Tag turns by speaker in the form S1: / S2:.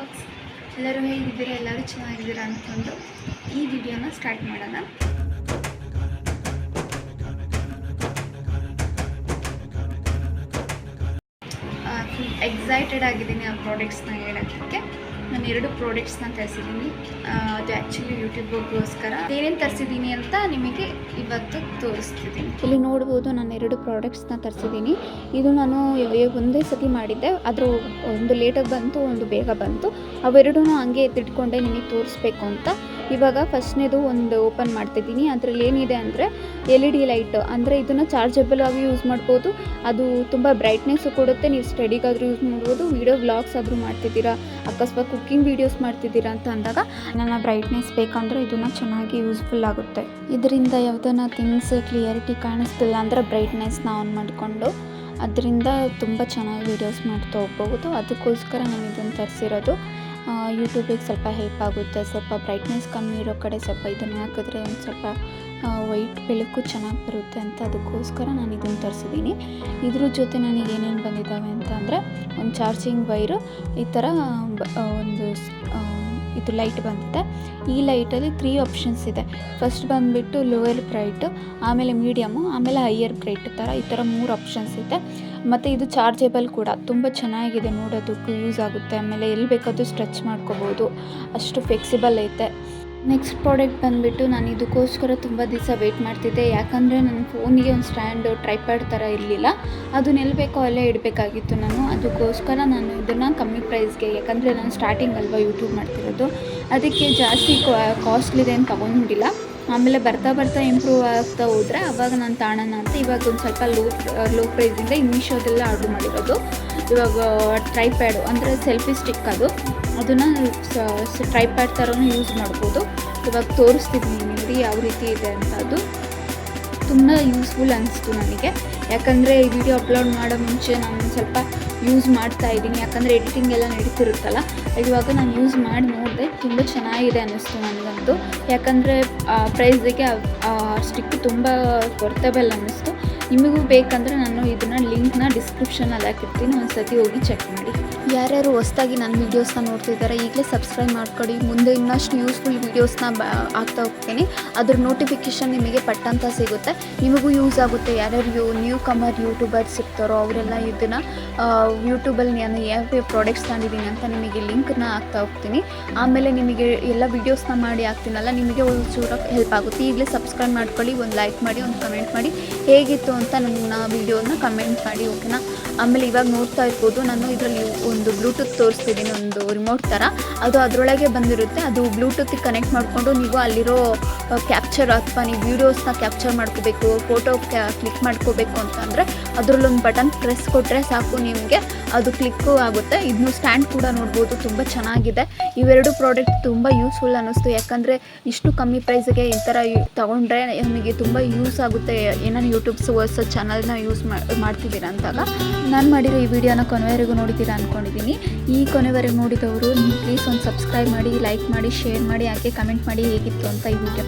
S1: Vlogs. ಎಲ್ಲರೂ ಹೇಗಿದ್ದೀರಾ? ಎಲ್ಲರೂ ಚೆನ್ನಾಗಿದ್ದೀರಾ ಅಂದ್ಕೊಂಡು ಈ ವಿಡಿಯೋನ ಸ್ಟಾರ್ಟ್ ಮಾಡೋಣ. ಫುಲ್ ಎಕ್ಸೈಟೆಡ್ ಆಗಿದ್ದೀನಿ ಆ ಪ್ರಾಡಕ್ಟ್ಸ್ನ ಹೇಳೋದಕ್ಕೆ. ನಾನು 2 ಪ್ರಾಡಕ್ಟ್ಸ್ನ ತರಿಸಿದ್ದೀನಿ. ಅದು ಆ್ಯಕ್ಚುಲಿ ಯೂಟ್ಯೂಬ್ಗೋಸ್ಕರ ಏನೇನು ತರಿಸಿದ್ದೀನಿ ಅಂತ ನಿಮಗೆ ಇವತ್ತು ತೋರಿಸ್ತಿದ್ದೀನಿ. ಇಲ್ಲಿ ನೋಡ್ಬೋದು, ನಾನು 2 ಪ್ರಾಡಕ್ಟ್ಸ್ನ ತರಿಸಿದ್ದೀನಿ. ಇದು ನಾನು ಒಂದೇ ಸತಿ ಮಾಡಿದ್ದೆ, ಅದರ ಒಂದು ಲೇಟಾಗಿ ಬಂತು, ಒಂದು ಬೇಗ ಬಂತು. ಅವೆರಡೂ ಹಂಗೆ ಎತ್ತಿಟ್ಕೊಂಡೆ ನಿಮಗೆ ತೋರಿಸ್ಬೇಕು ಅಂತ. ಇವಾಗ ಫಸ್ಟ್ನೇದು ಒಂದು ಓಪನ್ ಮಾಡ್ತಿದ್ದೀನಿ. ಅದರಲ್ಲಿ ಏನಿದೆ ಅಂದರೆ LED ಲೈಟ್, ಅಂದರೆ ಇದನ್ನು ಚಾರ್ಜಬಲ್ ಆಗಿ ಯೂಸ್ ಮಾಡ್ಬೋದು. ಅದು ತುಂಬ ಬ್ರೈಟ್ನೆಸ್ಸು ಕೊಡುತ್ತೆ. ನೀವು ಸ್ಟಡಿಗಾದರೂ ಯೂಸ್ ಮಾಡ್ಬೋದು, ವೀಡಿಯೋ ವ್ಲಾಗ್ಸ್ ಆದರೂ ಮಾಡ್ತಿದ್ದೀರಾ, ಅಕಸ್ಮಾತ್ ಕುಕ್ಕಿಂಗ್ ವೀಡಿಯೋಸ್ ಮಾಡ್ತಿದ್ದೀರಾ ಅಂತ ಅಂದಾಗ ನನ್ನ ಬ್ರೈಟ್ನೆಸ್ ಬೇಕಂದರೆ ಇದನ್ನು ಚೆನ್ನಾಗಿ ಯೂಸ್ಫುಲ್ ಆಗುತ್ತೆ. ಇದರಿಂದ ಯಾವುದನ್ನ ಥಿಂಗ್ಸ್ ಕ್ಲಿಯರಿಟಿ ಕಾಣಿಸ್ತಿಲ್ಲ ಅಂದರೆ ಬ್ರೈಟ್ನೆಸ್ನ ಆನ್ ಮಾಡಿಕೊಂಡು ಅದರಿಂದ ತುಂಬ ಚೆನ್ನಾಗಿ ವೀಡಿಯೋಸ್ ಮಾಡ್ತಾ ಹೋಗ್ಬೋದು. ಅದಕ್ಕೋಸ್ಕರ ನಾನು ಇದನ್ನು ತರಿಸಿರೋದು. ಯೂಟ್ಯೂಬಿಗೆ ಸ್ವಲ್ಪ ಹೆಲ್ಪ್ ಆಗುತ್ತೆ. ಸ್ವಲ್ಪ ಬ್ರೈಟ್ನೆಸ್ ಕಮ್ಮಿ ಇರೋ ಕಡೆ ಸ್ವಲ್ಪ ಇದನ್ನು ಹಾಕಿದ್ರೆ ಒಂದು ಸ್ವಲ್ಪ ವೈಟ್ ಬೆಳಕು ಚೆನ್ನಾಗಿ ಬರುತ್ತೆ ಅಂತ ಅದಕ್ಕೋಸ್ಕರ ನಾನು ಇದನ್ನು ತರಿಸಿದ್ದೀನಿ. ಇದ್ರ ಜೊತೆ ನನಗೆ ಏನೇನು ಬಂದಿದ್ದಾವೆ ಅಂತ ಅಂದರೆ ಒಂದು ಚಾರ್ಜಿಂಗ್ ವೈರು, ಈ ಥರ ಒಂದು ಇದು ಲೈಟ್ ಬಂದಿದೆ. ಈ ಲೈಟಲ್ಲಿ 3 ಆಪ್ಷನ್ಸ್ ಇದೆ. ಫಸ್ಟ್ ಬಂದುಬಿಟ್ಟು ಲೋಯರ್ ಬ್ರೈಟ್, ಆಮೇಲೆ ಮೀಡಿಯಮು, ಆಮೇಲೆ ಹೈಯರ್ ಬ್ರೈಟ್ ಈ ಥರ 3 ಆಪ್ಷನ್ಸ್ ಇದೆ. ಮತ್ತು ಇದು ಚಾರ್ಜೇಬಲ್ ಕೂಡ, ತುಂಬ ಚೆನ್ನಾಗಿದೆ, ನೋಡೋದಕ್ಕೂ ಯೂಸ್ ಆಗುತ್ತೆ. ಆಮೇಲೆ ಎಲ್ಲಿ ಬೇಕಾದರೂ ಸ್ಟ್ರೆಚ್ ಮಾಡ್ಕೋಬೋದು, ಅಷ್ಟು ಫ್ಲೆಕ್ಸಿಬಲ್ ಐತೆ. ನೆಕ್ಸ್ಟ್ ಪ್ರಾಡಕ್ಟ್ ಬಂದುಬಿಟ್ಟು ನಾನು ಇದಕ್ಕೋಸ್ಕರ ತುಂಬ ದಿವಸ ವೆಯ್ಟ್ ಮಾಡ್ತಿದ್ದೆ. ಯಾಕಂದರೆ ನನ್ನ ಫೋನಿಗೆ ಒಂದು ಸ್ಟ್ಯಾಂಡು ಟ್ರೈಪ್ಯಾಡ್ ಥರ ಇರಲಿಲ್ಲ, ಅದನ್ನ ಎಲ್ಲಿ ಬೇಕೋ ಅಲ್ಲೇ ಇಡಬೇಕಾಗಿತ್ತು ನಾನು. ಅದಕ್ಕೋಸ್ಕರ ನಾನು ಇದನ್ನು ಕಮ್ಮಿ ಪ್ರೈಸ್ಗೆ, ಯಾಕಂದರೆ ನಾನು ಸ್ಟಾರ್ಟಿಂಗ್ ಅಲ್ವಾ ಯೂಟ್ಯೂಬ್ ಮಾಡ್ತಿರೋದು, ಅದಕ್ಕೆ ಜಾಸ್ತಿ ಕಾಸ್ಟ್ಲಿದೆ ಅಂತ ತೊಗೊಂಡಿಲ್ಲ. ಆಮೇಲೆ ಬರ್ತಾ ಬರ್ತಾ ಇಂಪ್ರೂವ್ ಆಗ್ತಾ ಹೋದರೆ ಆವಾಗ ನಾನು ತಾಣನ ಅಂತ ಇವಾಗ ಒಂದು ಸ್ವಲ್ಪ ಲೋ ಪ್ರೈಸಿಂದ ಈ ಮೀಶೋದೆಲ್ಲ ಆರ್ಡ್ರ್ ಮಾಡಿರೋದು. ಇವಾಗ ಟ್ರೈಪ್ಯಾಡು ಅಂದರೆ ಸೆಲ್ಫಿ ಸ್ಟಿಕ್, ಅದನ್ನು ಟ್ರೈಪ್ಯಾಡ್ ಥರನೂ ಯೂಸ್ ಮಾಡ್ಬೋದು. ಇವಾಗ ತೋರಿಸ್ತಿದ್ದೀನಿ ನೋಡಿ ಯಾವ ರೀತಿ ಇದೆ ಅಂತ. ಅದು ತುಂಬ ಯೂಸ್ಫುಲ್ ಅನಿಸ್ತು ನನಗೆ, ಯಾಕಂದರೆ ಈ ವಿಡಿಯೋ ಅಪ್ಲೋಡ್ ಮಾಡೋ ಮುಂಚೆ ನಾನು ಸ್ವಲ್ಪ ಯೂಸ್ ಮಾಡ್ತಾ ಇದ್ದೀನಿ. ಯಾಕಂದರೆ ಎಡಿಟಿಂಗ್ ಎಲ್ಲ ನಡೀತಿರುತ್ತಲ್ಲ, ಇವಾಗ ನಾನು ಯೂಸ್ ಮಾಡಿ ನೋಡಿದೆ, ತುಂಬ ಚೆನ್ನಾಗಿದೆ ಅನ್ನಿಸ್ತು ನನಗಂತೂ. ಯಾಕಂದರೆ ಪ್ರೈಸಿಗೆ ಸ್ಟಿಕ್ ತುಂಬ ವರ್ತೆಬಲ್ ಅನ್ನಿಸ್ತು. ನಿಮಗೂ ಬೇಕಂದರೆ ನಾನು ಇದನ್ನು ಲಿಂಕ್ನ ಡಿಸ್ಕ್ರಿಪ್ಷನಲ್ಲಿ ಹಾಕಿರ್ತೀನಿ, ಒಂದು ಸತಿ ಹೋಗಿ ಚೆಕ್ ಮಾಡಿ. ಯಾರ್ಯಾರು ಹೊಸದಾಗಿ ನನ್ನ ವೀಡಿಯೋಸ್ನ ನೋಡ್ತಿದ್ದಾರೆ ಈಗಲೇ ಸಬ್ಸ್ಕ್ರೈಬ್ ಮಾಡ್ಕೊಳ್ಳಿ. ಮುಂದೆ ಇನ್ನಷ್ಟು ಯೂಸ್ಫುಲ್ ವೀಡಿಯೋಸ್ನ ಆಗ್ತಾ ಹೋಗ್ತೀನಿ. ಅದ್ರ ನೋಟಿಫಿಕೇಷನ್ ನಿಮಗೆ ಪಟ್ಟಂತ ಸಿಗುತ್ತೆ, ನಿಮಗೂ ಯೂಸ್ ಆಗುತ್ತೆ. ಯಾರ್ಯಾರು ನ್ಯೂ ಕಮರ್ ಯೂಟ್ಯೂಬರ್ಸ್ ಇರ್ತಾರೋ ಅವರೆಲ್ಲ ಇದನ್ನು ಯೂಟ್ಯೂಬಲ್ಲಿ ನಾನು ಯಾವ್ಯಾವ ಪ್ರಾಡಕ್ಟ್ಸ್ ತಂದಿದ್ದೀನಿ ಅಂತ ನಿಮಗೆ ಲಿಂಕ್ನ ಹಾಕ್ತಾ ಹೋಗ್ತೀನಿ. ಆಮೇಲೆ ನಿಮಗೆ ಎಲ್ಲ ವೀಡಿಯೋಸ್ನ ಮಾಡಿ ಹಾಕ್ತೀನಲ್ಲ, ನಿಮಗೆ ಒಂಚೂರು ಹೆಲ್ಪ್ ಆಗುತ್ತೆ. ಈಗಲೇ ಸಬ್ಸ್ಕ್ರೈಬ್ ಮಾಡ್ಕೊಳ್ಳಿ, ಒಂದು ಲೈಕ್ ಮಾಡಿ, ಒಂದು ಕಮೆಂಟ್ ಮಾಡಿ, ಹೇಗಿತ್ತು ಅಂತ ನನ್ನ ವೀಡಿಯೋನ ಕಮೆಂಟ್ ಮಾಡಿ, ಓಕೆನಾ. ಆಮೇಲೆ ಇವಾಗ ನೋಡ್ತಾ ಇರ್ಬೋದು, ನಾನು ಇದರಲ್ಲಿ ಒಂದು ಬ್ಲೂಟೂತ್ ತೋರಿಸ್ತಿದ್ದೀನಿ, ಒಂದು ರಿಮೋಟ್ ಥರ. ಅದು ಅದರೊಳಗೆ ಬಂದಿರುತ್ತೆ. ಅದು ಬ್ಲೂಟೂತಿಗೆ ಕನೆಕ್ಟ್ ಮಾಡಿಕೊಂಡು ನೀವು ಅಲ್ಲಿರೋ ಕ್ಯಾಪ್ಚರ್ ಅಥವಾ ನೀವು ವೀಡಿಯೋಸ್ನ ಕ್ಯಾಪ್ಚರ್ ಮಾಡ್ಕೋಬೇಕು, ಫೋಟೋ ಕ್ಲಿಕ್ ಮಾಡ್ಕೋಬೇಕು ಅಂತಂದರೆ ಅದರಲ್ಲೊಂದು ಬಟನ್ ಪ್ರೆಸ್ ಕೊಟ್ಟರೆ ಸಾಕು, ನಿಮಗೆ ಅದು ಕ್ಲಿಕ್ಕು ಆಗುತ್ತೆ. ಇದನ್ನು ಸ್ಟ್ಯಾಂಡ್ ಕೂಡ ನೋಡ್ಬೋದು, ತುಂಬ ಚೆನ್ನಾಗಿದೆ. ಇವೆರಡು ಪ್ರಾಡಕ್ಟ್ ತುಂಬ ಯೂಸ್ಫುಲ್ ಅನ್ನಿಸ್ತು. ಯಾಕಂದರೆ ಇಷ್ಟು ಕಮ್ಮಿ ಪ್ರೈಸಿಗೆ ಈ ಥರ ತೊಗೊಂಡ್ರೆ ನನಗೆ ತುಂಬ ಯೂಸ್ ಆಗುತ್ತೆ. ಏನಾರು ಯೂಟ್ಯೂಬ್ಸ್ ಹೊಸ ಚಾನಲ್ನ ಯೂಸ್ ಮಾಡ್ತಿದ್ದೀರಾ ಅಂತಾಗ. ನಾನು ಮಾಡಿರೋ ಈ ವಿಡಿಯೋನ ಕೊನೆವರೆಗೂ ನೋಡಿದ್ದೀರಾ ಅಂದ್ಕೊಂಡಿದ್ದೀನಿ. ಈ ಕೊನೆವರೆಗೂ ನೋಡಿದವರು ನೀವು ಪ್ಲೀಸ್ ಒಂದು ಸಬ್ಸ್ಕ್ರೈಬ್ ಮಾಡಿ, ಲೈಕ್ ಮಾಡಿ, ಶೇರ್ ಮಾಡಿ, ಹಾಗೆ ಕಮೆಂಟ್ ಮಾಡಿ ಹೇಗಿತ್ತು ಅಂತ ಈ ವಿಡಿಯೋ.